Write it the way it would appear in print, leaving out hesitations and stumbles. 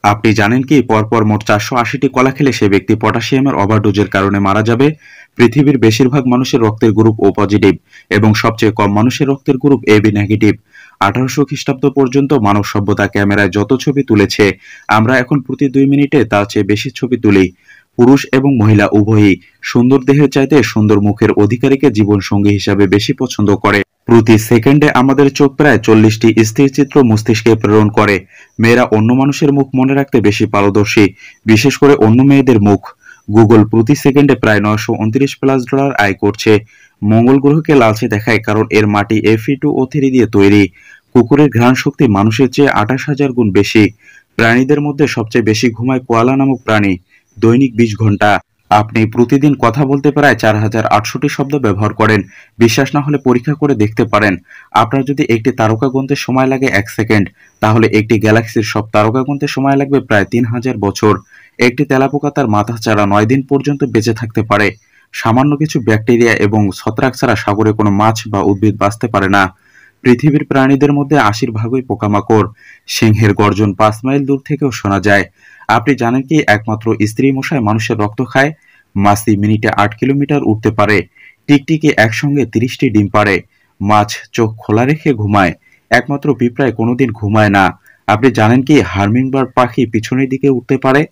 আপনি জানেন কি পরপর মোট 480টি কলা খেলে সে ব্যক্তি পটাশিয়ামের ওভারডোজের কারণে মারা যাবে। পৃথিবীর বেশিরভাগ মানুষের রক্তের গ্রুপ ও পজিটিভ এবং সবচেয়ে কম মানুষের রক্তের গ্রুপ এবি নেগেটিভ। 1800 খ্রিস্টাব্দ পর্যন্ত মানব সভ্যতা ক্যামেরায় যত ছবি তুলেছে, আমরা এখন প্রতি 2 মিনিটে তার চেয়ে বেশি ছবি তুলি। পুরুষ এবং মহিলা উভয়ই সুন্দর দেহের চাইতে সুন্দর মুখের অধিকারীকে জীবনসঙ্গী হিসাবে বেশি পছন্দ করে। প্রতি সেকেন্ডে আমাদের চোখ প্রায় 40টি স্থির চিত্র মস্তিষ্কে প্রেরণ করে। মেয়েরা অন্য মানুষের মুখ মনে রাখতে বেশি পারদর্শী, বিশেষ করে অন্য মেয়েদের মুখ। গুগল প্রতি সেকেন্ডে প্রায় $929 আয় করছে। মঙ্গল গ্রহকে লালচে দেখায় কারণ এর মাটি Fe2O3 দিয়ে তৈরি। কুকুরের ঘ্রাণ শক্তি মানুষের চেয়ে 28,000 গুণ বেশি। প্রাণীদের মধ্যে সবচেয়ে বেশি ঘুমায় কোয়ালা নামক প্রাণী, দৈনিক 20 ঘন্টা। আপনি প্রতিদিন কথা বলতে প্রায় 4,800টি শব্দ ব্যবহার করেন। বিশ্বাস না হলে পরীক্ষা করে দেখতে পারেন। আপনার যদি একটি তারকা গুনতে সময় লাগে 1 সেকেন্ড, তাহলে একটি গ্যালাক্সির সব তারকা গুনতে সময় লাগবে প্রায় 3000 বছর। একটি তেলাপোকা তার মাথা ছাড়া 9 দিন পর্যন্ত বেঁচে থাকতে পারে। সামান্য কিছু ব্যাকটেরিয়া এবং ছত্রাক ছাড়া সাগরে কোনো মাছ বা উদ্ভিদ বাঁচতে পারে না। পৃথিবীর প্রাণীদের মধ্যে 80 ভাগই পোকামাকড়। সিংহের গর্জন 5 মাইল দূর থেকেও শোনা যায়। আপনি জানেন কি একমাত্র স্ত্রী মশাই মানুষের রক্ত খায়? মাছি মিনিটে 8 কিলোমিটার উঠতে পারে। টিকটিকি একসঙ্গে 30টি ডিম পাড়ে। মাছ চোখ খোলা রেখে ঘুমায়। একমাত্র পিঁপড়ায় কোনোদিন ঘুমায় না। আপনি জানেন কি হামিংবার্ড পাখি পিছনের দিকে উঠতে পারে?